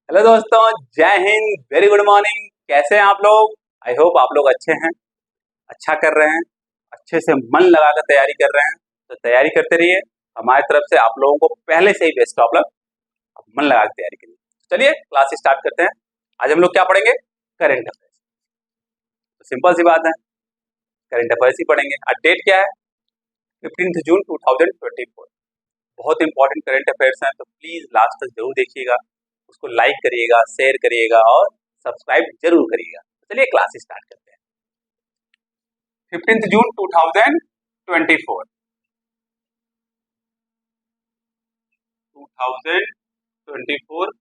Hello दोस्तों, जय Hind, very good morning. कैसे हैं आप लोग? आई होप आप लोग अच्छे हैं, अच्छा कर रहे हैं, अच्छे से मन लगाकर तैयारी कर रहे हैं। तो तैयारी करते रहिए, हमारी तरफ से आप लोगों को पहले से ही बेस्ट ऑफ लक। मन लगा के तैयारी करिए। चलिए क्लास स्टार्ट करते हैं। आज हम लोग क्या पढ़ेंगे? Current affairs. तो सिंपल सी बात है, करेंट अफेयर्स ही पढ़ेंगे। आज डेट क्या है? 15 जून 2024। बहुत इंपॉर्टेंट करेंट अफेयर्स हैं, तो प्लीज लास्ट तक जरूर देखिएगा, उसको लाइक करिएगा, शेयर करिएगा और सब्सक्राइब जरूर करिएगा। तो चलिए क्लास स्टार्ट करते हैं। 15 जून 2024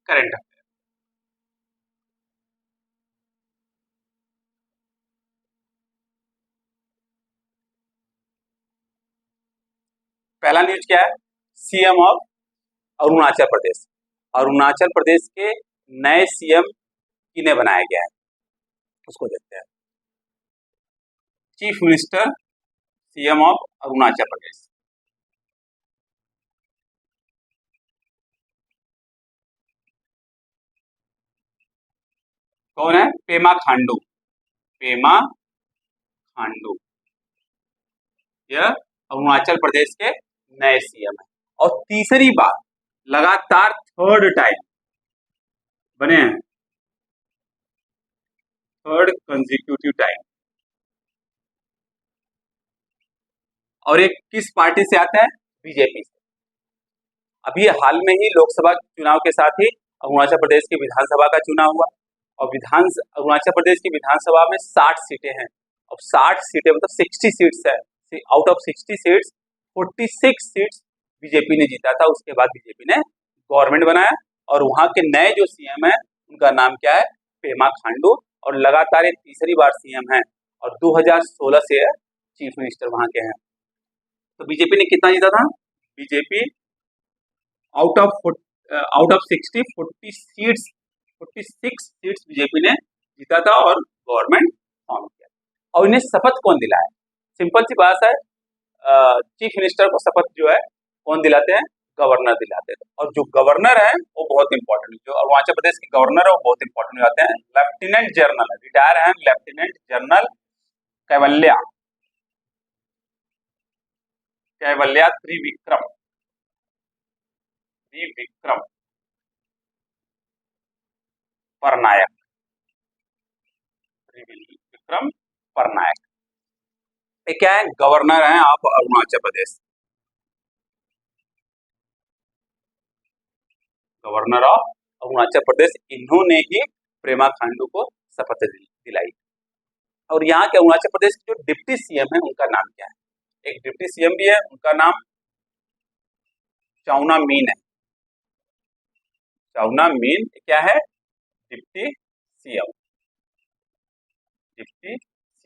करंट अफेयर। पहला न्यूज क्या है? सीएम ऑफ अरुणाचल प्रदेश। अरुणाचल प्रदेश के नए सीएम किन्हें बनाया गया है, उसको देखते हैं। Chief minister, CM of Arunachal Pradesh. कौन है? पेमा खांडू। पेमा खांडू यह अरुणाचल प्रदेश के नए सीएम है और तीसरी बार लगातार थर्ड टाइम बने हैं, थर्ड कंसेक्यूटिव टाइम। और एक किस पार्टी से आता है? बीजेपी से। अभी हाल में ही लोकसभा चुनाव के साथ ही अरुणाचल प्रदेश की विधानसभा का चुनाव हुआ और अरुणाचल प्रदेश की विधानसभा में 60 सीटें हैं। अब 60 सीटें मतलब 60 सीट्स है। Out of 60 seats 46 seats BJP ने जीता था। उसके बाद बीजेपी ने गवर्नमेंट बनाया और वहां के नए जो सीएम है उनका नाम क्या है? पेमा खांडू। और लगातार ये तीसरी बार सीएम है और 2016 से चीफ मिनिस्टर वहां के हैं। तो बीजेपी ने कितना जीता था? BJP out of 60 46 seats BJP ने जीता था और गवर्नमेंट फॉर्म किया। और इन्हें शपथ कौन दिलाया? सिंपल सी बात है, चीफ मिनिस्टर को शपथ जो है कौन दिलाते हैं? गवर्नर दिलाते हैं। और जो गवर्नर है वो बहुत इंपॉर्टेंट, जो अरुणाचल प्रदेश के गवर्नर है वो बहुत इंपॉर्टेंट जाते हैं। लेफ्टिनेंट जनरल रिटायर है, लेफ्टिनेंट जनरल कैवल्या त्रिविक्रम परनायक। त्रिविक्रम परनायक ये क्या है? गवर्नर हैं आप अरुणाचल प्रदेश, गवर्नर ऑफ अरुणाचल प्रदेश। इन्होंने ही पेमा खांडू को शपथ दिलाई। और यहाँ के अरुणाचल प्रदेश के जो डिप्टी सीएम है उनका नाम क्या है? एक डिप्टी सीएम भी है, उनका नाम चाउना मीन है। चाउना मीन क्या है? डिप्टी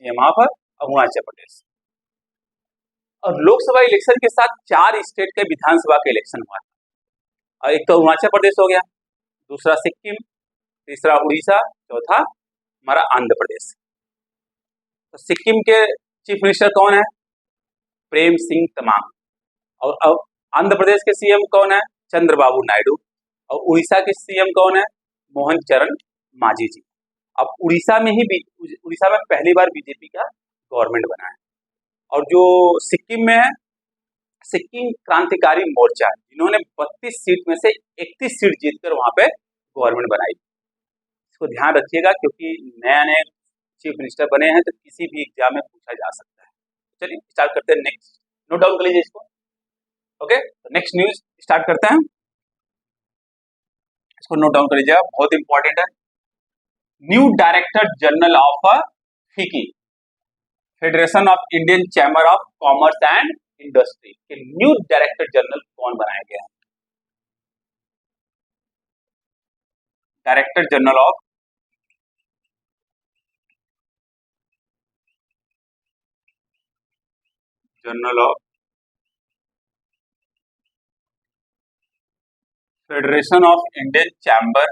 सीएम ऑफ अरुणाचल प्रदेश। और लोकसभा इलेक्शन के साथ 4 स्टेट के विधानसभा का इलेक्शन हुआ था। और एक तो अरुणाचल प्रदेश हो गया, दूसरा सिक्किम, तीसरा उड़ीसा, चौथा हमारा आंध्र प्रदेश। तो सिक्किम के चीफ मिनिस्टर कौन है? प्रेम सिंह तमांग। और आंध्र प्रदेश के सीएम कौन है? चंद्रबाबू नायडू। और उड़ीसा के सीएम कौन है? मोहन चरण मांझी जी। अब उड़ीसा में पहली बार बीजेपी का गवर्नमेंट बना है। और जो सिक्किम में है, सिक्किम क्रांतिकारी मोर्चा, जिन्होंने 32 सीट में से 31 सीट जीतकर वहां पे गवर्नमेंट बनाई। इसको ध्यान रखिएगा क्योंकि नए चीफ मिनिस्टर बने हैं तो किसी भी एग्जाम में पूछा जा सकता है। चलिए स्टार्ट करते हैं। नेक्स्ट नोट डाउन कर लीजिए इसको। ओके, तो नेक्स्ट न्यूज स्टार्ट करते हैं। इसको नोट डाउन कर लीजिएगा, बहुत इंपॉर्टेंट है। न्यू डायरेक्टर जनरल ऑफ फिकी, federation of Indian chamber of commerce and industry के न्यू डायरेक्टर जनरल कौन बनाया गया है? Director general of federation of Indian chamber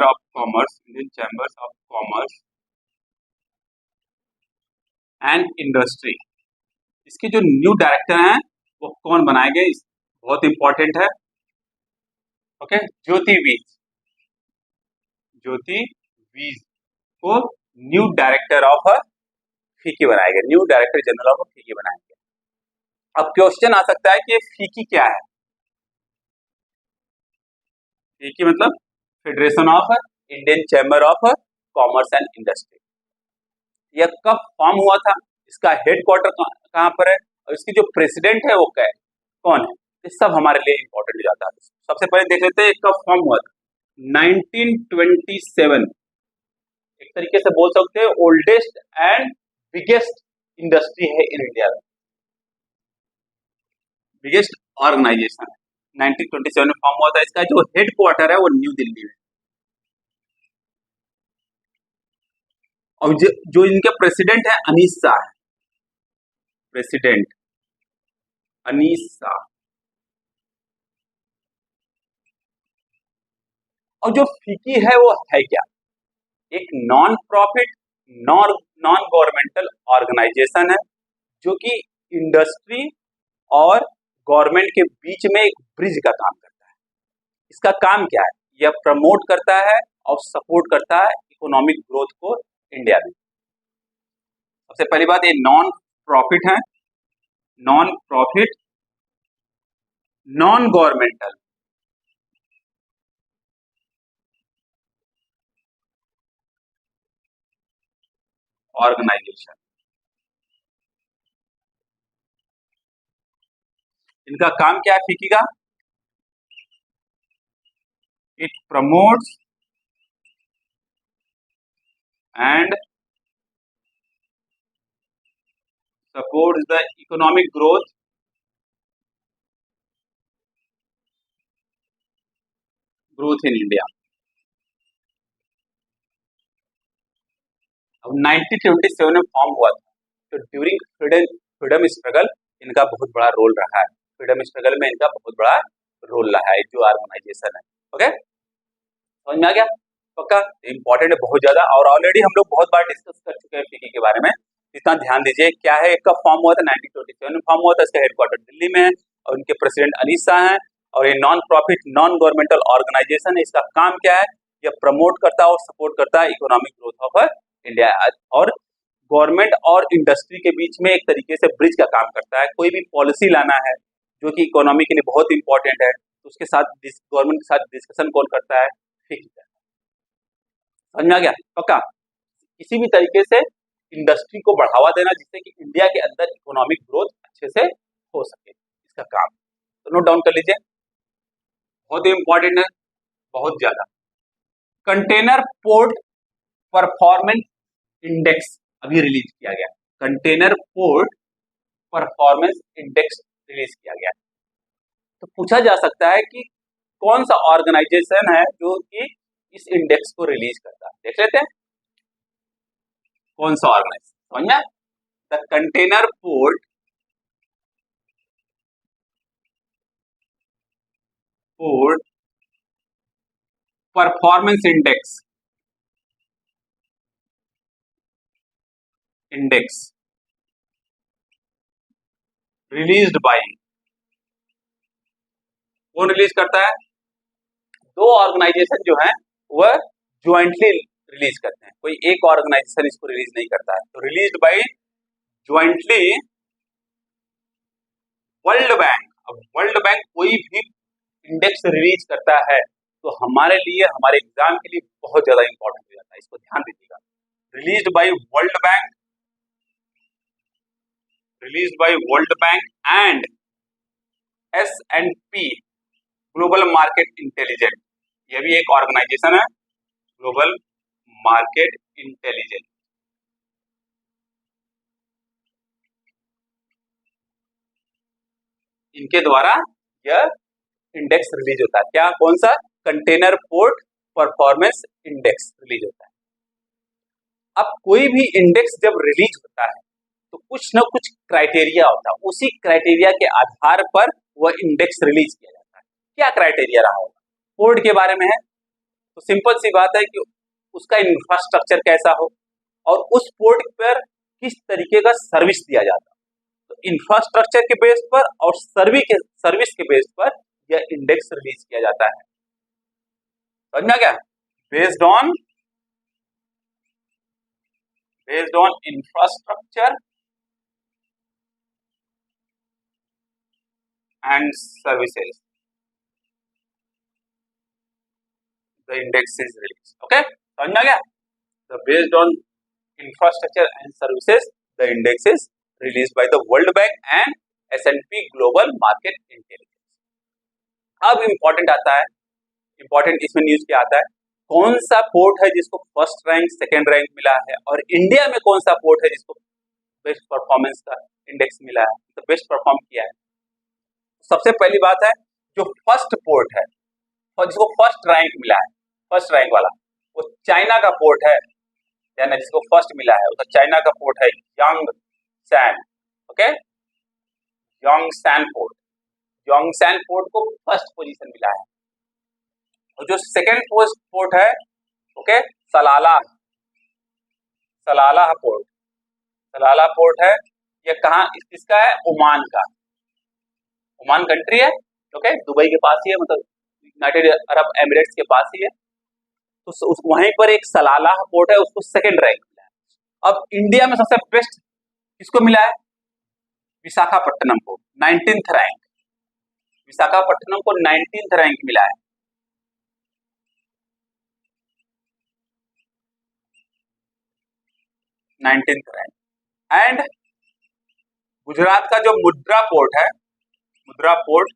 of commerce and industry. इसके जो न्यू डायरेक्टर हैं वो कौन बनाएंगे, बहुत इंपॉर्टेंट है। ओके, ज्योति वीज, ज्योति वीज को न्यू डायरेक्टर ऑफ फीकी बनाएंगे, न्यू डायरेक्टर जनरल ऑफ फीकी बनाएंगे। अब क्वेश्चन आ सकता है कि फीकी क्या है। फीकी मतलब federation of Indian chamber of commerce and industry. यह कब फॉर्म हुआ था, इसका हेडक्वार्टर कहाँ पर है, और इसकी जो प्रेसिडेंट है वो क्या है, कौन है, ये सब हमारे लिए इंपॉर्टेंट हो जाता है। सबसे पहले देख लेते हैं कब फॉर्म हुआ था। 1927, एक तरीके से बोल सकते हैं ओल्डेस्ट एंड बिगेस्ट इंडस्ट्री है इन इंडिया, बिगेस्ट ऑर्गेनाइजेशन है। 1927 में फॉर्म हुआ था। इसका जो हेडक्वार्टर है वो न्यू दिल्ली में, और जो इनके प्रेसिडेंट है अनीस शाह है, प्रेसिडेंट अनीस शाह। और जो फीकी है वो है क्या, एक non profit non governmental organisation है जो कि इंडस्ट्री और गवर्नमेंट के बीच में एक ब्रिज का काम करता है। इसका काम क्या है, यह प्रमोट करता है और सपोर्ट करता है इकोनॉमिक ग्रोथ को इंडिया में। सबसे पहली बात, ये नॉन प्रॉफिट है, non profit non governmental organisation. इनका काम क्या है फीकी का, it promotes and supports the economic growth in India। अब 1927 में फॉर्म हुआ था, तो ड्यूरिंग फ्रीडम स्ट्रगल इनका बहुत बड़ा रोल रहा है। फ्रीडम स्ट्रगल में इनका बहुत बड़ा रोल रहा है जो ऑर्गेनाइजेशन है। ओके, समझ में आ गया, पक्का इंपॉर्टेंट है बहुत ज्यादा, और ऑलरेडी हम लोग बहुत बार डिस्कस कर चुके हैं फीकी के बारे में। इतना ध्यान दीजिए क्या है, कब फॉर्म हुआ था, 1927 में फॉर्म हुआ था। इसका हेडक्वार्टर दिल्ली में है और इनके प्रेसिडेंट अनीस शाह हैं, और ये non profit non governmental organisation है। इसका काम क्या है, यह प्रमोट करता है और सपोर्ट करता है इकोनॉमिक ग्रोथ ऑफ इंडिया, और गवर्नमेंट और इंडस्ट्री के बीच में एक तरीके से ब्रिज का काम करता है। कोई भी पॉलिसी लाना है जो कि इकोनॉमी के लिए बहुत इंपॉर्टेंट है, तो उसके साथ गवर्नमेंट के साथ डिस्कशन कौन करता है, फीकी करता है। समझ में आ गया, पक्का। किसी भी तरीके से इंडस्ट्री को बढ़ावा देना जिससे कि इंडिया के अंदर इकोनॉमिक ग्रोथ अच्छे से हो सके, इसका काम। तो नोट डाउन कर लीजिए, बहुत ही इंपॉर्टेंट है, बहुत ज्यादा। कंटेनर पोर्ट परफॉर्मेंस इंडेक्स अभी रिलीज किया गया, container port performance index release किया गया। तो पूछा जा सकता है कि कौन सा ऑर्गेनाइजेशन है जो कि इस इंडेक्स को रिलीज करता है, देख लेते हैं कौन सा ऑर्गेनाइजेशन। समझ में, the container port performance index released by, कौन रिलीज करता है, दो ऑर्गेनाइजेशन जो है वह ज्वाइंटली रिलीज करते हैं, कोई एक ऑर्गेनाइजेशन इसको रिलीज नहीं करता है। तो released by jointly world bank. अब वर्ल्ड बैंक कोई भी इंडेक्स रिलीज करता है तो हमारे लिए, हमारे एग्जाम के लिए बहुत ज्यादा इंपॉर्टेंट हो जाता है, इसको ध्यान दीजिएगा। Released by world bank, released by world bank and S&P global market intelligence, यह भी एक ऑर्गेनाइजेशन है, ग्लोबल मार्केट इंटेलिजेंस। इनके द्वारा यह इंडेक्स रिलीज होता है। क्या, कौन सा, container port performance index release होता है। अब कोई भी इंडेक्स जब रिलीज होता है तो कुछ ना कुछ क्राइटेरिया होता है, उसी क्राइटेरिया के आधार पर वह इंडेक्स रिलीज किया जाता है। क्या क्राइटेरिया रहा होगा, पोर्ट के बारे में है तो सिंपल सी बात है कि उसका इंफ्रास्ट्रक्चर कैसा हो और उस पोर्ट पर किस तरीके का सर्विस दिया जाता है। तो इंफ्रास्ट्रक्चर के बेस पर और सर्विस के बेस पर यह इंडेक्स रिलीज किया जाता है। समझ में आ गया? Based on infrastructure and services the index is release. Okay, समझ में आ गया? The based on infrastructure and services the index is release by the world bank and S&P global market intelligence. अब इंपॉर्टेंट आता है, इंपॉर्टेंट इसमें news क्या आता है, कौन सा पोर्ट है जिसको फर्स्ट रैंक सेकंड रैंक मिला है, और इंडिया में कौन सा पोर्ट है जिसको बेस्ट परफॉर्मेंस का इंडेक्स मिला है, तो बेस्ट परफॉर्म किया है। सबसे पहली बात है, जो फर्स्ट पोर्ट है और जिसको फर्स्ट रैंक मिला है, फर्स्ट रैंक वाला, वो चाइना का पोर्ट है, यानी जिसको फर्स्ट मिला है वो चाइना का पोर्ट है, योंगसैन। ओके, योंगसैन पोर्ट को फर्स्ट पोजीशन मिला है। और जो सेकंड पोर्ट है, ओके, सलाला पोर्ट है, ये कहाँ इसका है, ओमान का, ओमान कंट्री है, ओके, दुबई के पास ही है, मतलब यूनाइटेड अरब एमिरेट्स के पास ही है। तो वहीं पर एक सलाला पोर्ट है, उसको सेकंड रैंक मिला है। अब इंडिया में सबसे बेस्ट किसको मिला है, विशाखापट्टनम को 19th रैंक, विशाखापट्टनम को 19th रैंक मिला है। एंड गुजरात का जो मुद्रा पोर्ट है, मुद्रा पोर्ट,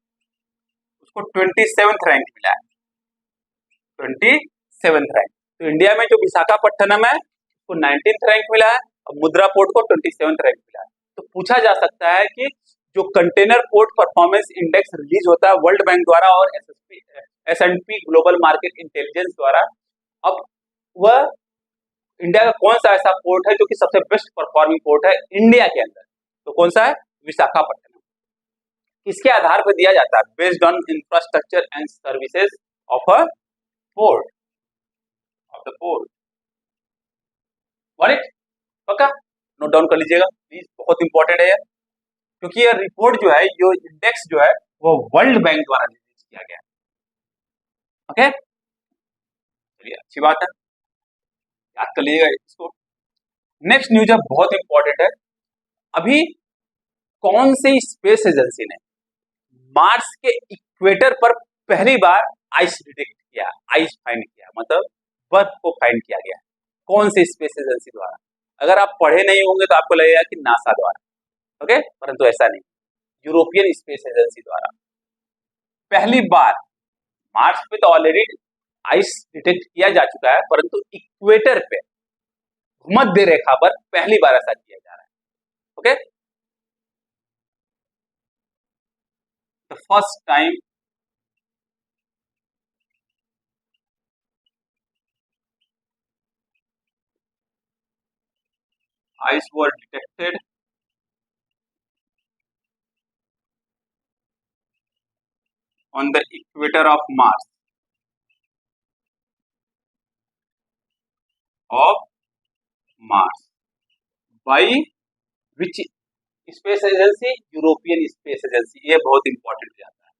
उसको 27th रैंक मिला है, 27th रैंक। तो इंडिया में जो विशाखापट्टनम है उसको 19th रैंक मिला है और मुद्रा पोर्ट को 27th रैंक मिला है। तो पूछा जा सकता है कि जो container port performance index release होता है वर्ल्ड बैंक द्वारा और S&P ग्लोबल मार्केट इंटेलिजेंस द्वारा, अब वह इंडिया का कौन सा ऐसा पोर्ट है जो कि सबसे बेस्ट परफॉर्मिंग पोर्ट है इंडिया के अंदर, तो कौन सा है, विशाखापट्टनम। इसके आधार पर दिया जाता है based on infrastructure and services of a port, of the port. What, पक्का नोट डाउन कर लीजिएगा प्लीज, बहुत इंपॉर्टेंट है क्योंकि यह रिपोर्ट जो है, जो इंडेक्स जो है वो वर्ल्ड बैंक द्वारा रिलीज किया गया है। ओके, चलिए अच्छी बात है, याद कर लीजिएगा इसको। नेक्स्ट न्यूज है, बहुत इंपॉर्टेंट है। अभी कौन सी स्पेस एजेंसी ने मार्स के इक्वेटर पर पहली बार आइस डिटेक्ट किया, आइस फाइंड किया, मतलब बर्फ को फाइंड किया गया, कौन सी स्पेस एजेंसी द्वारा? अगर आप पढ़े नहीं होंगे तो आपको लगेगा कि नासा द्वारा, ओके, परंतु ऐसा नहीं, यूरोपियन स्पेस एजेंसी द्वारा पहली बार। मार्स पे तो ऑलरेडी आइस डिटेक्ट किया जा चुका है, परंतु इक्वेटर पे, भूमध्य रेखा पर पहली बार ऐसा किया जा रहा है। Okay, the first time ice were detected on the equator of Mars, by which space agency, European Space agency. ये बहुत इंपॉर्टेंट जाता है,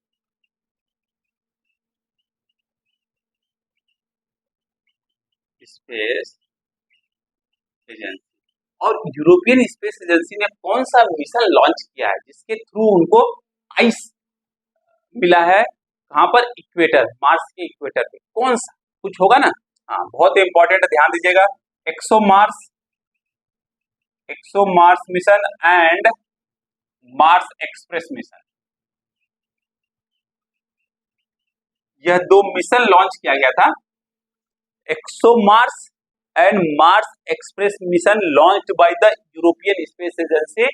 स्पेस एजेंसी। और यूरोपियन स्पेस एजेंसी ने कौन सा मिशन लॉन्च किया है जिसके थ्रू उनको आइस मिला है, कहां पर, इक्वेटर, मार्स के इक्वेटर पे, कौन सा, कुछ होगा ना? हाँ, बहुत इंपॉर्टेंट है, ध्यान दीजिएगा, ExoMars mission and Mars Express mission, यह दो मिशन लॉन्च किया गया था, ExoMars and Mars Express mission launched by the European Space Agency,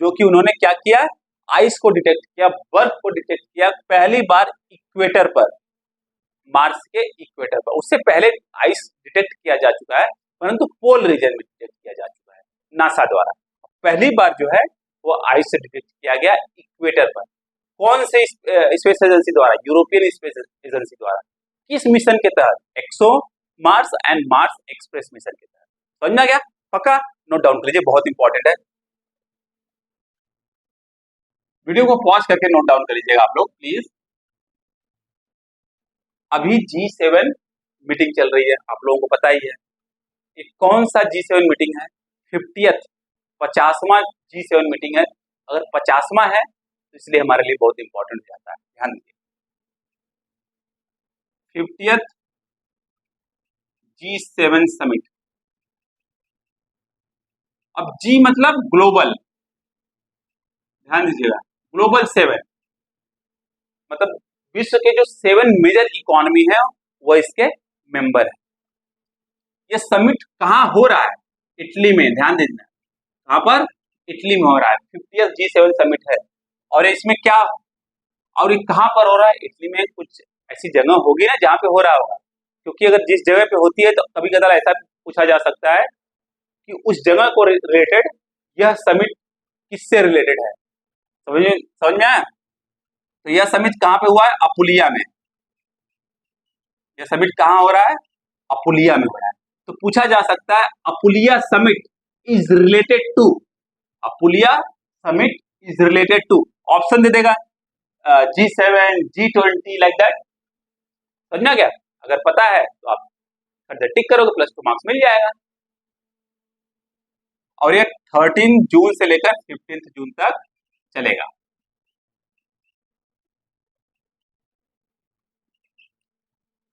जो कि उन्होंने क्या किया, आइस को डिटेक्ट किया, बर्फ को डिटेक्ट किया पहली बार इक्वेटर पर, मार्स के इक्वेटर पर। उससे पहले आइस डिटेक्ट किया जा चुका है, परंतु पोल रीजन में डिटेक्ट किया जा चुका है नासा द्वारा। पहली बार जो है वो आइस से डिटेक्ट किया गया इक्वेटर पर। कौन से स्पेस एजेंसी द्वारा? यूरोपियन स्पेस एजेंसी द्वारा। किस मिशन के तहत? ExoMars and Mars Express mission के तहत। समझ में आ गया? पक्का नोट डाउन कर लीजिए, बहुत इंपॉर्टेंट है। वीडियो को पॉज करके नोट डाउन कर लीजिएगा आप लोग प्लीज। अभी G7 मीटिंग चल रही है, आप लोगों को पता ही है। ये कौन सा G7 मीटिंग है? 50th 50वां G7 मीटिंग है। अगर 50वां है तो इसलिए हमारे लिए बहुत इंपॉर्टेंट हो जाता है, ध्यान दीजिए। 50th G7 summit. अब G मतलब ग्लोबल, ध्यान दीजिएगा, ग्लोबल 7 मतलब विश्व के जो 7 मेजर इकोनॉमी है वो इसके मेंबर है। ये समिट कहाँ हो रहा है? इटली में, ध्यान दीजिए। कहाँ पर? इटली में हो रहा है। 50th G7 समिट है। और इसमें क्या, और ये कहाँ पर हो रहा है? इटली में। कुछ ऐसी जगह होगी ना जहाँ पे हो रहा होगा, क्योंकि अगर जिस जगह पे होती है तो कभी कदार ऐसा पूछा जा सकता है कि उस जगह को रिलेटेड यह समिट किससे रिलेटेड है। समझ में आया? तो यह समिट कहाँ पे हुआ है? अपुलिया में। यह समिट कहाँ हो रहा है? अपुलिया में हो रहा है। तो पूछा जा सकता है Apulia summit is related to, Apulia summit is related to, option दे देगा G7 G20 लाइक दैट। समझ में आ गया? अगर पता है तो आप टिक करोगे, +2 मार्क्स मिल जाएगा। और ये 13 जून से लेकर 15 जून तक चलेगा।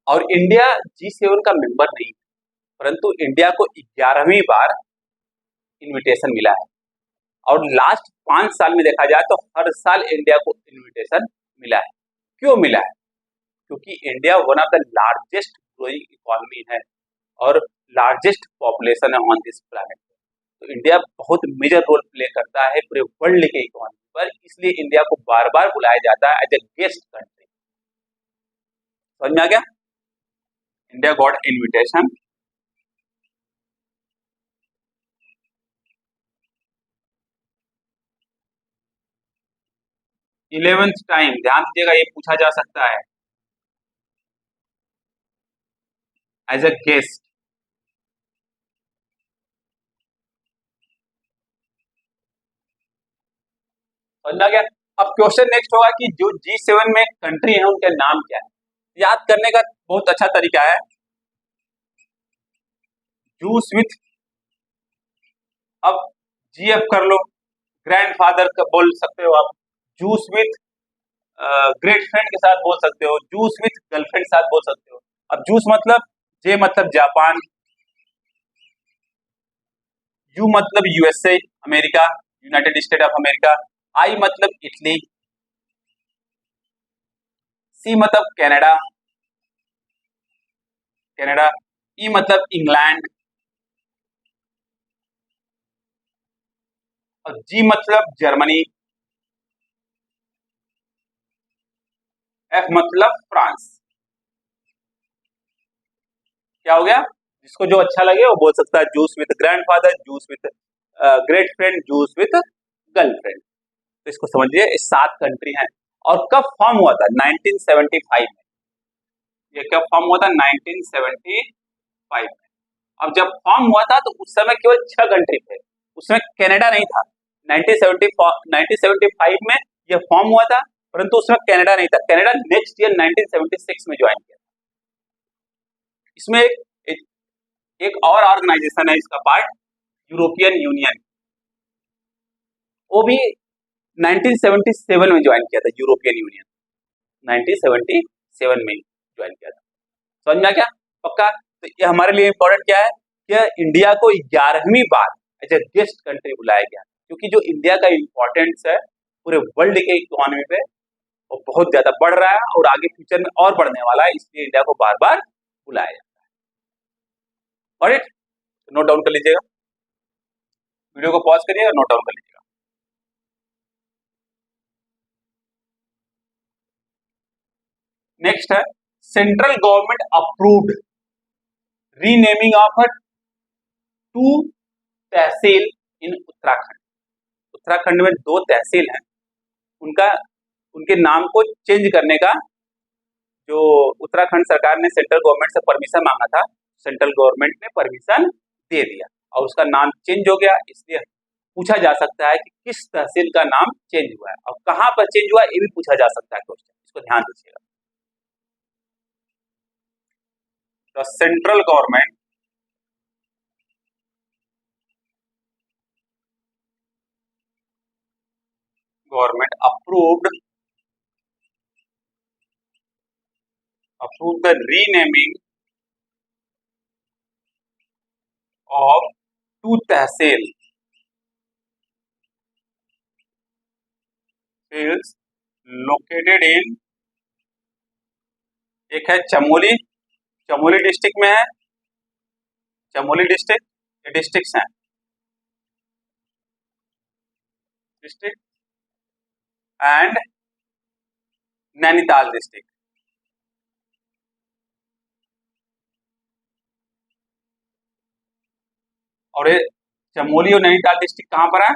और इंडिया G7 का मेंबर नहीं, परंतु इंडिया को 11वीं बार इनविटेशन मिला है। और लास्ट 5 साल में देखा जाए तो हर साल इंडिया को इनविटेशन मिला है। क्यों मिला है? क्योंकि India one of the largest growing economy है और लार्जेस्ट पॉपुलेशन है ऑन दिस प्लैनेट। तो इंडिया बहुत मेजर रोल प्ले करता है पूरे वर्ल्ड के इकोनॉमी पर, इसलिए इंडिया को बार बार बुलाया जाता है एज ए गेस्ट कंट्री। समझ में आ गया? India got invitation. Eleventh time, ध्यान दीजिएगा, ये पूछा जा सकता है एज ए गेस्ट। समझ में आ गया? अब क्वेश्चन नेक्स्ट होगा कि जो G7 में कंट्री है उनके नाम क्या है। याद करने का बहुत अच्छा तरीका है, जूस विथ, अब GF कर लो, ग्रैंडफादर का बोल सकते हो आप, जूस विथ ग्रेट फ्रेंड के साथ बोल सकते हो, जूस विथ गर्लफ्रेंड के साथ बोल सकते हो। अब जूस मतलब, जे मतलब जापान, यू मतलब USA America, United State of America, I मतलब इटली, सी मतलब कनाडा, कनाडा, ई मतलब इंग्लैंड, और जी मतलब जर्मनी, एफ मतलब फ्रांस। क्या हो गया? जिसको जो अच्छा लगे वो बोल सकता है, juice with grandfather, juice with great friend, juice with girlfriend. तो इसको समझिए, ये 7 कंट्री हैं। और कब फॉर्म हुआ था? 1975 में। ये कब फॉर्म हुआ था? 1975 में। अब जब फॉर्म हुआ था तो उस समय केवल 6 कंट्री थे, उसमें कनाडा नहीं था। 1975 में यह फॉर्म हुआ था, परंतु उसमें कनाडा नहीं था। कनाडा नेक्स्ट ईयर 1976 में ज्वाइन किया। इसमें एक और ऑर्गेनाइजेशन है इसका पार्ट, यूरोपियन यूनियन, वो भी 1977 में ज्वाइन किया था। यूरोपियन यूनियन 1977 में ज्वाइन किया था। समझ में आ गया? पक्का? तो ये हमारे लिए इंपॉर्टेंट क्या है कि इंडिया को 11वीं बार एज ए गेस्ट कंट्री बुलाया गया, क्योंकि जो इंडिया का इंपॉर्टेंस है पूरे वर्ल्ड के इकोनॉमी पे वो बहुत ज्यादा बढ़ रहा है और आगे फ्यूचर में और बढ़ने वाला है, इसलिए इंडिया को बार बार बुलाया जाता है। ऑलराइट, नोट डाउन कर लीजिएगा, वीडियो को पॉज करिए और नोट डाउन कर लीजिएगा। नेक्स्ट है central government approved renaming of 2 तहसील इन उत्तराखंड। उत्तराखंड में 2 तहसील हैं, उनके नाम को चेंज करने का जो उत्तराखंड सरकार ने सेंट्रल गवर्नमेंट से परमिशन मांगा था, सेंट्रल गवर्नमेंट ने परमिशन दे दिया और उसका नाम चेंज हो गया। इसलिए पूछा जा सकता है कि किस तहसील का नाम चेंज हुआ है और कहां पर चेंज हुआ है, ये भी पूछा जा सकता है क्वेश्चन, इसको ध्यान दीजिएगा। तो central government approved the renaming of two tehsil located in, एक है चमोली, चमोली डिस्ट्रिक्ट में है, चमोली डिस्ट्रिक्ट, ये डिस्ट्रिक्ट हैं, डिस्ट्रिक्ट एंड नैनीताल डिस्ट्रिक्ट। और ये चमोली और नैनीताल डिस्ट्रिक्ट कहां पर है?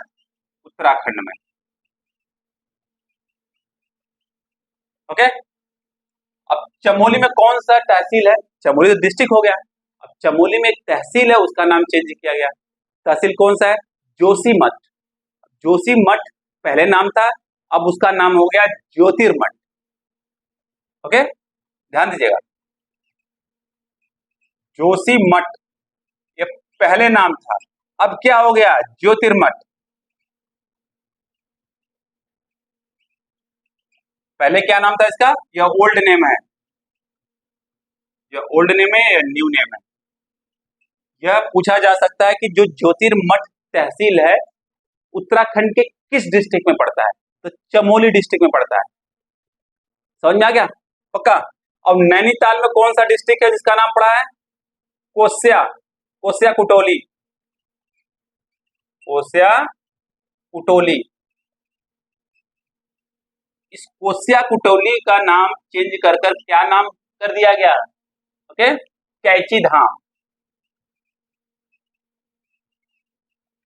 उत्तराखंड में। ओके, अब चमोली में कौन सा तहसील है? चमोली तो डिस्ट्रिक्ट हो गया, अब चमोली में एक तहसील है, उसका नाम चेंज किया गया। तहसील कौन सा है? जोशीमठ। जोशीमठ पहले नाम था, अब उसका नाम हो गया ज्योतिर्मठ। ओके, ध्यान दीजिएगा, जोशीमठ ये पहले नाम था, अब क्या हो गया? ज्योतिर्मठ। पहले क्या नाम था इसका? यह ओल्ड नेम है, यह ओल्ड नेम है या न्यू नेम है? यह पूछा जा सकता है कि जो ज्योतिर्मठ तहसील है उत्तराखंड के किस डिस्ट्रिक्ट में पड़ता है? तो चमोली डिस्ट्रिक्ट में पड़ता है। समझ में आ गया? पक्का। अब नैनीताल में कौन सा डिस्ट्रिक्ट है जिसका नाम पड़ा है? कोस्या, कोस्या कुटोली, कोस्या कुटोली। इस कोस्या कुटोली का नाम चेंज कर क्या नाम कर दिया गया? ओके, कैची धाम,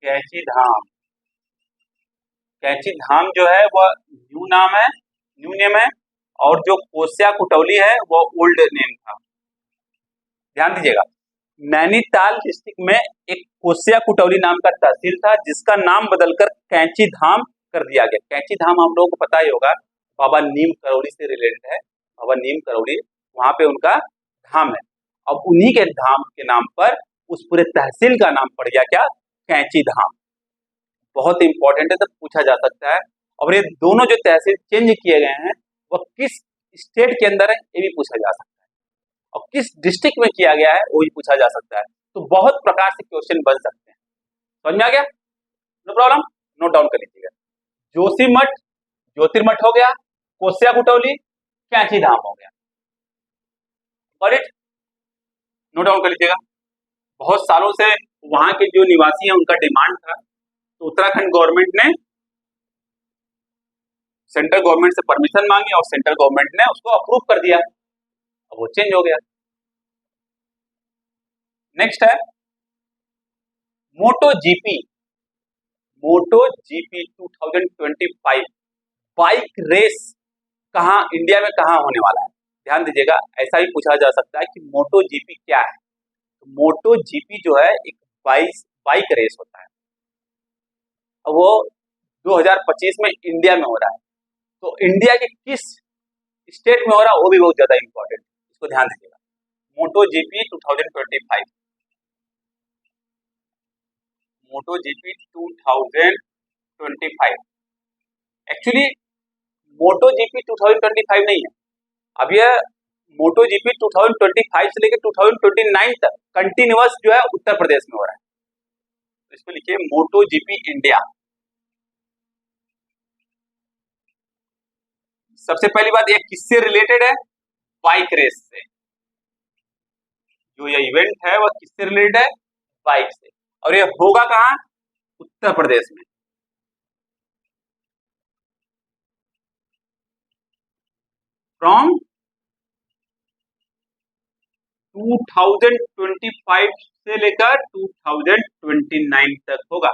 कैची धाम। कैची धाम जो है वह न्यू नाम है, न्यू नेम है, और जो कोस्या कुटौली है वो ओल्ड नेम था। ध्यान दीजिएगा, नैनीताल डिस्ट्रिक्ट में एक कोस्या कुटौली नाम का तहसील था जिसका नाम बदलकर कैंची धाम कर दिया गया। कैंची धाम हम लोगों को पता ही होगा, बाबा नीम करौली से रिलेटेड है, बाबा नीम करौली, वहां पे उनका धाम है। अब उन्हीं के धाम के नाम पर उस पूरे तहसील का नाम पड़ गया क्या? कैंची धाम। बहुत इंपॉर्टेंट है, तो पूछा जा सकता है। और ये दोनों जो तहसील चेंज किए गए हैं वह किस स्टेट के अंदर है, ये भी पूछा जा सकता है, और किस डिस्ट्रिक्ट में किया गया है वो भी पूछा जा सकता है। तो बहुत प्रकार से क्वेश्चन बन सकते हैं। समझ में आ गया? नो प्रॉब्लम, नोट डाउन कर लीजिएगा। जोशीमठ ज्योतिर्मठ हो गया, कोस्या कुटौली कैंची धाम हो गया। Got it? नोट डाउन कर लीजिएगा। बहुत सालों से वहां के जो निवासी हैं उनका डिमांड था, तो उत्तराखंड गवर्नमेंट ने सेंट्रल गवर्नमेंट से परमिशन मांगी और सेंट्रल गवर्नमेंट ने उसको अप्रूव कर दिया, अब वो चेंज हो गया। नेक्स्ट है मोटो जीपी, मोटो जीपी 2025 बाइक रेस कहां इंडिया में कहां होने वाला है? ध्यान दीजिएगा, ऐसा ही पूछा जा सकता है कि मोटो जीपी क्या है। तो मोटो जीपी जो है एक बाइक रेस होता है, वो 2025 में इंडिया में हो रहा है। तो इंडिया के किस स्टेट में हो रहा है वो भी बहुत ज्यादा इंपॉर्टेंट है, इसको ध्यान दीजिएगा। मोटो जीपी 2025, मोटो जीपी 2025 एक्चुअली मोटो जीपी 2025 नहीं है, अब यह मोटो जीपी 2025 से लेकर 2029 तक कंटिन्यूअस जो है उत्तर प्रदेश में हो रहा है। तो इसको लिखिए मोटो जीपी इंडिया। सबसे पहली बात, ये किससे रिलेटेड है? बाइक रेस से। जो ये इवेंट है वह किससे रिलेटेड है? बाइक से। और ये होगा कहां? उत्तर प्रदेश में। फ्रॉम 2025 से लेकर 2029 तक होगा।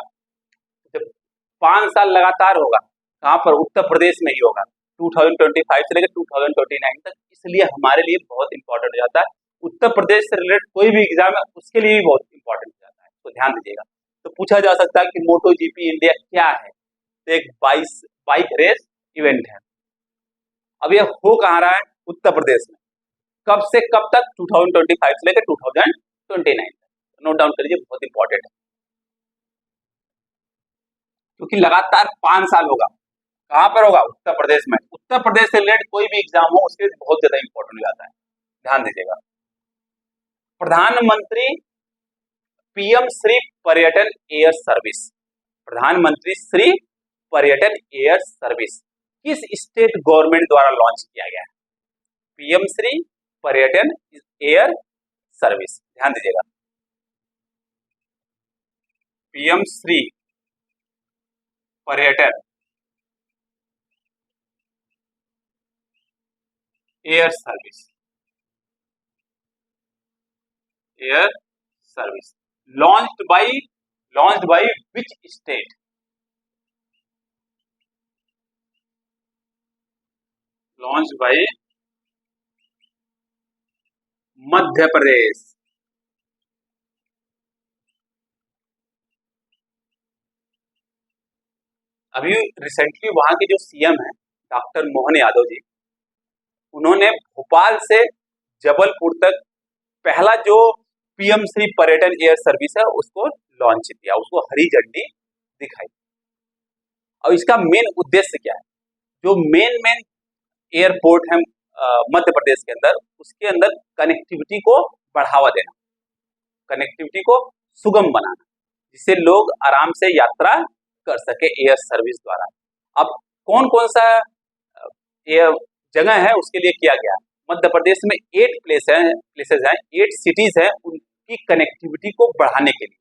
तो 5 साल लगातार होगा, कहां पर? उत्तर प्रदेश में ही होगा, 2025 से लेकर 2029 तक। इसलिए हमारे लिए बहुत इंपॉर्टेंट हो जाता है, उत्तर प्रदेश से रिलेटेड कोई भी एग्जाम है उसके लिए भी बहुत इंपॉर्टेंट हो जाता है, तो ध्यान दीजिएगा। तो पूछा जा सकता है कि मोटो जीपी इंडिया क्या है, तो एक बाइक रेस इवेंट है। अब ये हो कहाँ रहा है, उत्तर प्रदेश में। कब से कब तक, 2025 से लेकर 2029 तक। नोट डाउन कर लीजिए, बहुत इंपॉर्टेंट है, क्योंकि लगातार 5 साल होगा। कहाँ पर होगा, उत्तर प्रदेश में। उत्तर प्रदेश से रिलेटेड कोई भी एग्जाम हो उसके बहुत ज्यादा इंपॉर्टेंट हो जाता है, ध्यान दीजिएगा। प्रधानमंत्री पीएम श्री पर्यटन एयर सर्विस, प्रधानमंत्री श्री पर्यटन एयर सर्विस किस स्टेट गवर्नमेंट द्वारा लॉन्च किया गया है? पीएम श्री पर्यटन एयर सर्विस, ध्यान दीजिएगा। पीएम श्री पर्यटन air service, air service launched by which state? Launched by Madhya Pradesh. अभी रिसेंटली वहां के जो सीएम हैं डॉक्टर मोहन यादव जी, उन्होंने भोपाल से जबलपुर तक पहला जो पीएम श्री पर्यटन एयर सर्विस है उसको लॉन्च किया, उसको हरी झंडी दिखाई। और इसका मेन उद्देश्य क्या है, जो मेन एयरपोर्ट है मध्य प्रदेश के अंदर, उसके अंदर कनेक्टिविटी को बढ़ावा देना, कनेक्टिविटी को सुगम बनाना, जिससे लोग आराम से यात्रा कर सके एयर सर्विस द्वारा। अब कौन कौन सा एयर जगह है उसके लिए किया गया, मध्य प्रदेश में 8 प्लेसेस हैं, 8 सिटीज हैं, उनकी कनेक्टिविटी को बढ़ाने के लिए।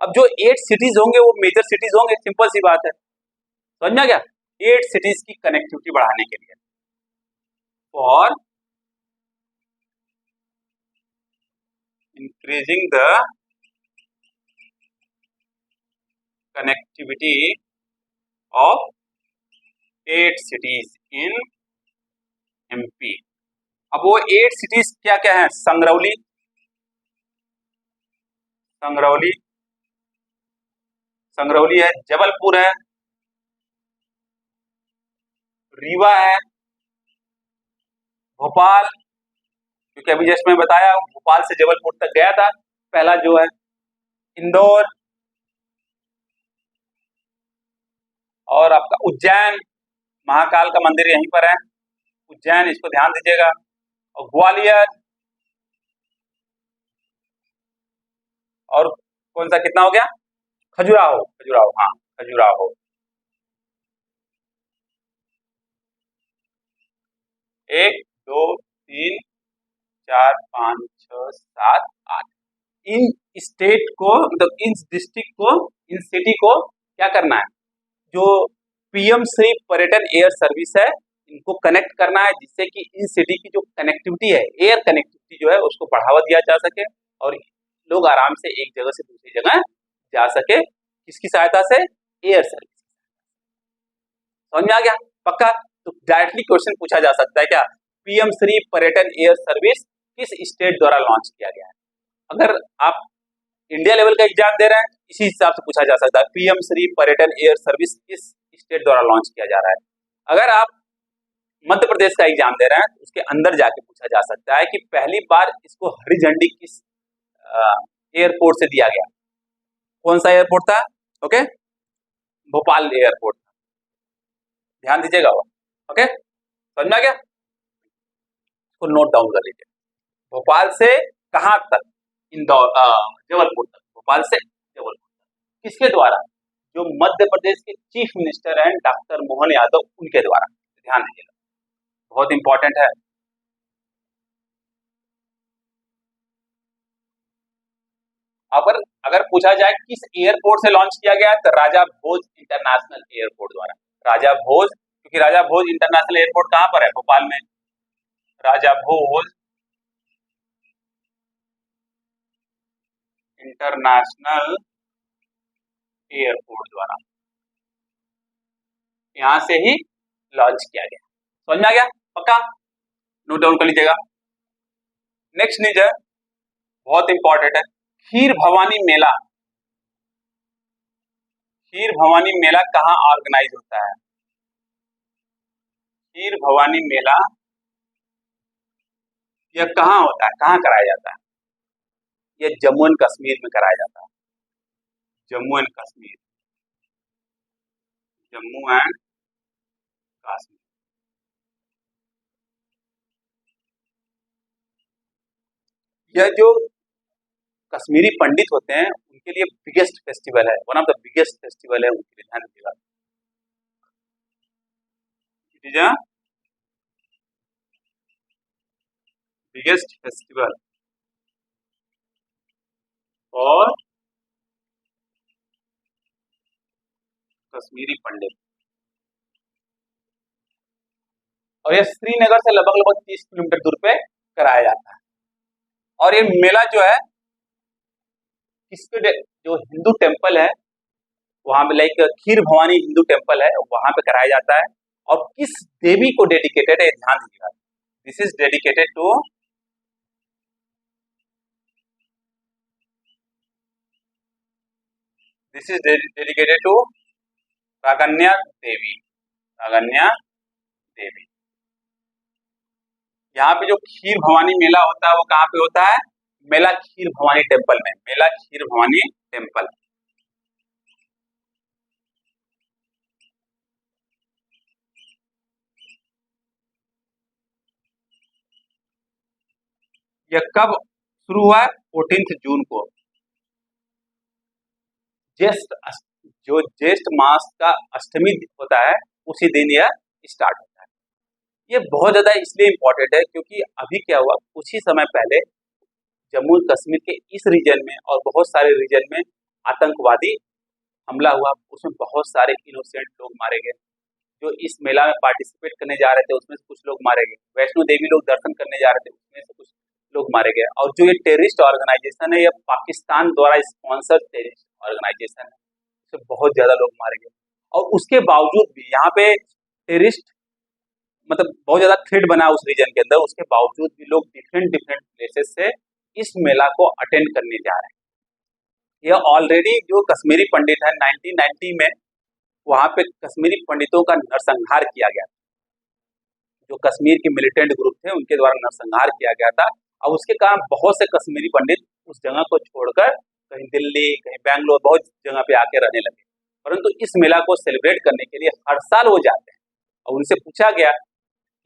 अब जो 8 सिटीज होंगे वो मेजर सिटीज होंगे, सिंपल सी बात है, समझ में आ गया। 8 सिटीज की कनेक्टिविटी बढ़ाने के लिए, for increasing the connectivity of 8 cities in MP। अब वो 8 cities क्या क्या है, संगरौली, संगरौली संगरौली है, जबलपुर है, रीवा है, भोपाल, क्योंकि अभी जस्ट मैं बताया भोपाल से जबलपुर तक गया था पहला जो है, इंदौर, और आपका उज्जैन, महाकाल का मंदिर यहीं पर है उज्जैन, इसको ध्यान दीजिएगा, और ग्वालियर, और कौन सा कितना हो गया, खजुराहो, खजुराहो, हाँ खजुराहो। 1 2 3 4 5 6 7 8 इन स्टेट को, मतलब इन डिस्ट्रिक्ट को, इन सिटी को क्या करना है, जो पीएम श्री पर्यटन एयर सर्विस है इनको कनेक्ट करना है, जिससे कि इन सिटी की जो कनेक्टिविटी है, एयर कनेक्टिविटी जो है उसको बढ़ावा दिया जा सके और लोग आराम से एक जगह से दूसरी जगह जा सके, किसकी सहायता से, एयर सर्विस। समझ में आ गया, पक्का। तो डायरेक्टली क्वेश्चन पूछा जा सकता है क्या, पीएम श्री पर्यटन एयर सर्विस किस स्टेट द्वारा लॉन्च किया गया है। अगर आप इंडिया लेवल का एग्जाम दे रहे हैं, इसी हिसाब से पूछा जा सकता है, पीएम श्री पर्यटन एयर सर्विस किस स्टेट द्वारा लॉन्च किया जा रहा है। अगर आप मध्य प्रदेश का एग्जाम दे रहे हैं तो उसके अंदर जाके पूछा जा सकता है कि पहली बार इसको हरी झंडी किस एयरपोर्ट से दिया गया, कौन सा एयरपोर्ट था, ओके, भोपाल एयरपोर्ट, ध्यान दीजिएगा, ओके, समझ में आ गया, इसको नोट डाउन कर लीजिए। भोपाल से कहां तक, इंदौर, जबलपुर तक, भोपाल से जबलपुर तक, किसके द्वारा, जो मध्य प्रदेश के चीफ मिनिस्टर हैं डॉक्टर मोहन यादव, उनके द्वारा, ध्यान दीजिएगा, बहुत इंपॉर्टेंट है। अगर पूछा जाए किस एयरपोर्ट से लॉन्च किया गया, तो राजा भोज इंटरनेशनल एयरपोर्ट द्वारा, राजा भोज, क्योंकि राजा भोज इंटरनेशनल एयरपोर्ट कहां पर है, भोपाल में, राजा भोज इंटरनेशनल एयरपोर्ट द्वारा यहां से ही लॉन्च किया गया। समझ में आ गया, पक्का, नोट डाउन कर लीजिएगा। नेक्स्ट न्यूज है, बहुत इंपॉर्टेंट है, खीर भवानी मेला खीर भवानी मेला कहाँ ऑर्गेनाइज होता है? खीर भवानी मेला यह कहाँ होता है, कहाँ कराया जाता है? यह जम्मू एंड कश्मीर में कराया जाता है। Jammu and Kashmir, Jammu and Kashmir. यह जो कश्मीरी पंडित होते हैं उनके लिए बिगेस्ट फेस्टिवल है, one of the biggest festival है उनके लिए, ध्यान दीजिएगा। It is a biggest festival और कश्मीरी पंडित। और ये श्रीनगर से लगभग लगभग 30 किलोमीटर दूर पे कराया जाता है। और ये मेला जो है किसके, जो हिंदू टेम्पल है वहां पे, लाइक खीर भवानी हिंदू टेम्पल है वहां पे कराया जाता है। और किस देवी को डेडिकेटेड है, ध्यान दीजिएगा। This is dedicated to, this is dedicated to Raganya Devi, Raganya Devi. यहाँ पे जो खीर भवानी मेला होता है वो कहाँ पे होता है? मेला खीर भवानी टेम्पल में, मेला खीर भवानी टेम्पल। यह कब शुरू हुआ है? 14 जून को। ज्येष्ठ जो ज्येष्ठ मास का अष्टमी होता है उसी दिन यह स्टार्ट होता है। ये बहुत ज्यादा इसलिए इम्पोर्टेंट है क्योंकि अभी क्या हुआ, कुछ ही समय पहले जम्मू कश्मीर के इस रीजन में और बहुत सारे रीजन में आतंकवादी हमला हुआ, उसमें बहुत सारे इनोसेंट लोग मारे गए। जो इस मेला में पार्टिसिपेट करने जा रहे थे उसमें से कुछ लोग मारे गए, वैष्णो देवी लोग दर्शन करने जा रहे थे उसमें से कुछ लोग मारे गए। और जो ये टेररिस्ट ऑर्गेनाइजेशन है, यह पाकिस्तान द्वारा स्पॉन्सर्ड टेररिस्ट ऑर्गेनाइजेशन है, इसमें बहुत ज्यादा लोग मारे गए। और उसके बावजूद भी यहाँ पे टेररिस्ट मतलब बहुत ज्यादा थ्रेट बना उस रीजन के अंदर, उसके बावजूद भी लोग डिफरेंट डिफरेंट प्लेसेस से इस मेला को अटेंड करने जा रहे हैं। यह ऑलरेडी जो कश्मीरी पंडित है 1990 में वहां पे कश्मीरी पंडितों का नरसंहार किया गया, जो कश्मीर के मिलिटेंट ग्रुप थे उनके द्वारा नरसंहार किया गया था। और उसके कारण बहुत से कश्मीरी पंडित उस जगह को छोड़कर कहीं दिल्ली, कहीं बैंगलोर, बहुत जगह पे आके रहने लगे। परंतु इस मेला को सेलिब्रेट करने के लिए हर साल वो जाते हैं। और उनसे पूछा गया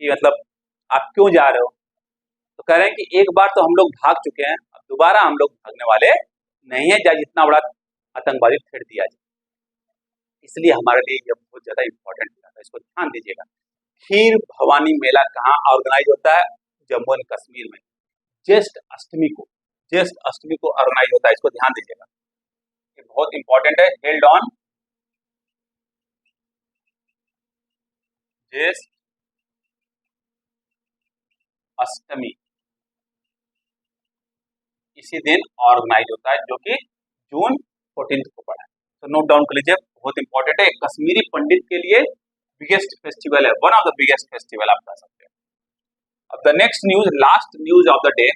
कि मतलब आप क्यों जा रहे हो, तो कह रहे हैं कि एक बार तो हम लोग भाग चुके हैं, अब दोबारा हम लोग भागने वाले नहीं है, चाहे जितना बड़ा आतंकवादी थ्रेट दिया जाए। इसलिए हमारे लिए यह बहुत ज्यादा इंपॉर्टेंट है, इसको ध्यान दीजिएगा। खीर भवानी मेला कहाँ ऑर्गेनाइज होता है? जम्मू एंड कश्मीर में, ज्येष्ठ अष्टमी को, ज्येष्ठ अष्टमी को ऑर्गेनाइज होता है, इसको ध्यान दीजिएगा, ये बहुत इंपॉर्टेंट है। हेल्ड ऑन ज्येष्ठ अष्टमी, इसी दिन ऑर्गेनाइज होता है, जो कि जून 14 को पड़ा है। तो नोट डाउन कर लीजिए, बहुत इंपॉर्टेंट है। कश्मीरी पंडित के लिए बिगेस्ट फेस्टिवल है, one of the biggest festival आप कह सकते हैं। अब the next news, last news of the day,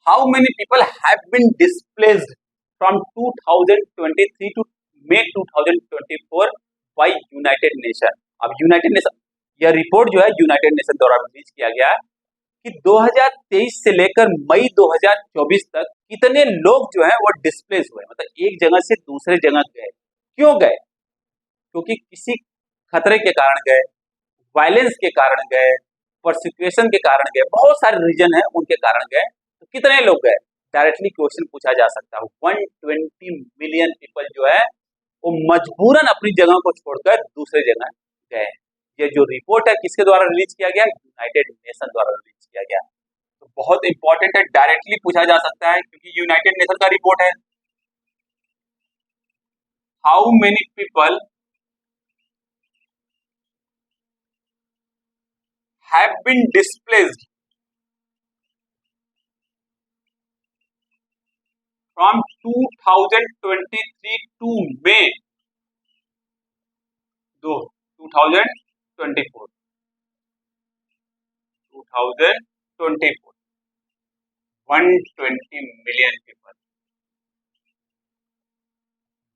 how many people have been displaced from 2023 to May 2024 by United Nation. अब यूनाइटेड नेशन, यह रिपोर्ट जो है यूनाइटेड नेशन द्वारा रिलीज किया गया है कि 2023 से लेकर मई 2024 तक कितने लोग जो है वो डिस्प्लेस हुए, मतलब एक जगह से दूसरे जगह गए। क्यों गए? क्योंकि किसी खतरे के कारण गए, वायलेंस के कारण गए, परसिक्यूशन के कारण गए, बहुत सारे रीजन है उनके कारण गए। तो कितने लोग गए? डायरेक्टली क्वेश्चन पूछा जा सकता है। 120 मिलियन पीपल जो है वो मजबूरन अपनी जगह को छोड़कर दूसरे जगह गए। ये जो रिपोर्ट है किसके द्वारा रिलीज किया गया? यूनाइटेड नेशन द्वारा रिलीज किया गया। तो बहुत इंपॉर्टेंट है, डायरेक्टली पूछा जा सकता है क्योंकि यूनाइटेड नेशन का रिपोर्ट है। How many people have been displaced from 2023 to May 2024, 120 million people.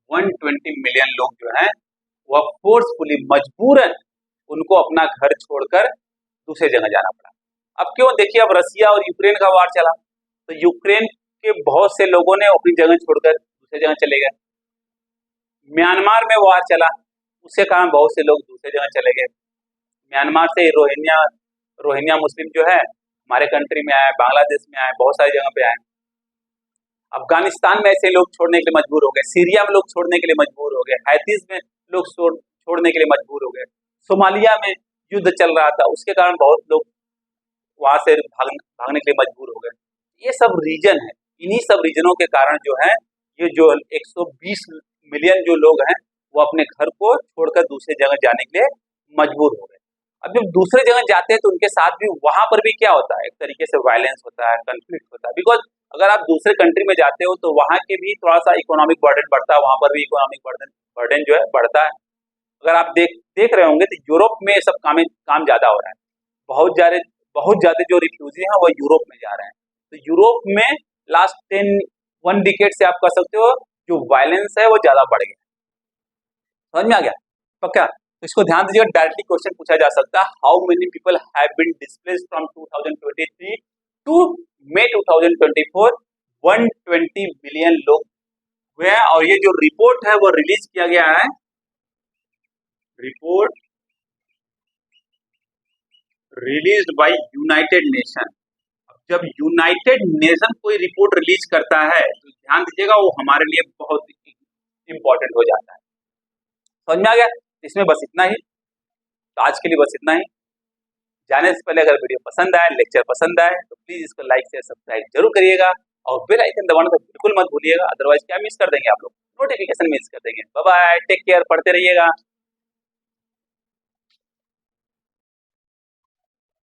120 million लोग जो हैं वह फोर्सफुली मजबूरन उनको अपना घर छोड़कर दूसरे जगह जाना पड़ा। अब क्यों, देखिए अब रसिया और यूक्रेन का वार चला तो यूक्रेन के बहुत से लोगों ने अपनी जगह छोड़कर दूसरे जगह चले गए। म्यांमार में वार चला, उसके कारण बहुत से लोग दूसरे जगह चले गए। म्यांमार से रोहिंग्या मुस्लिम जो है हमारे कंट्री में आए, बांग्लादेश में आए, बहुत सारी जगह पे आए। अफगानिस्तान में ऐसे लोग छोड़ने के लिए मजबूर हो गए, सीरिया में लोग छोड़ने के लिए मजबूर हो गए, हैतीस में लोग छोड़ने के लिए मजबूर हो गए, सोमालिया में युद्ध चल रहा था उसके कारण बहुत लोग वहां से भागने के लिए मजबूर हो गए। ये सब रीजन है, इन्हीं सब रीजनों के कारण जो है ये जो 120 मिलियन जो लोग हैं वो अपने घर को छोड़कर दूसरी जगह जाने के लिए मजबूर हो गए। अब जब दूसरे जगह जाते हैं तो उनके साथ भी वहां पर भी क्या होता है, एक तरीके से वायलेंस होता है, कंफ्लिक्ट होता है। बिकॉज अगर आप दूसरे कंट्री में जाते हो तो वहां के भी थोड़ा सा इकोनॉमिक बर्डन बढ़ता है, वहां पर भी इकोनॉमिक बर्डन जो है बढ़ता है। अगर आप देख रहे होंगे तो यूरोप में सब काम ज्यादा हो रहा है, बहुत ज्यादा जो रिफ्यूजी हैं वो यूरोप में जा रहे हैं। तो यूरोप में लास्ट 1 डिकेड से आप कह सकते हो जो वायलेंस है वो ज्यादा बढ़ गया। समझ में आ गया पक्का? तो इसको ध्यान दीजिएगा, डायरेक्टली क्वेश्चन पूछा जा सकता है, how many people have been displaced from 2023 to May 2024? 120 million लोग हुए हैं। और ये जो रिपोर्ट है वो रिलीज किया गया है, report released by United nation. जब यूनाइटेड नेशन कोई रिपोर्ट रिलीज करता है तो ध्यान दीजिएगा वो हमारे लिए बहुत इंपॉर्टेंट हो जाता है। समझ में आ गया? इसमें बस इतना ही, तो आज के लिए बस इतना ही। जाने से पहले अगर वीडियो पसंद आए, लेक्चर पसंद आए तो प्लीज इसको लाइक शेयर सब्सक्राइब जरूर करिएगा और बेल आइकन दबाना तो बिल्कुल मत भूलिएगा, अदरवाइज क्या मिस कर देंगे आप लोग, नोटिफिकेशन मिस कर देंगे। बाय बाय, टेक केयर, पढ़ते रहिएगा।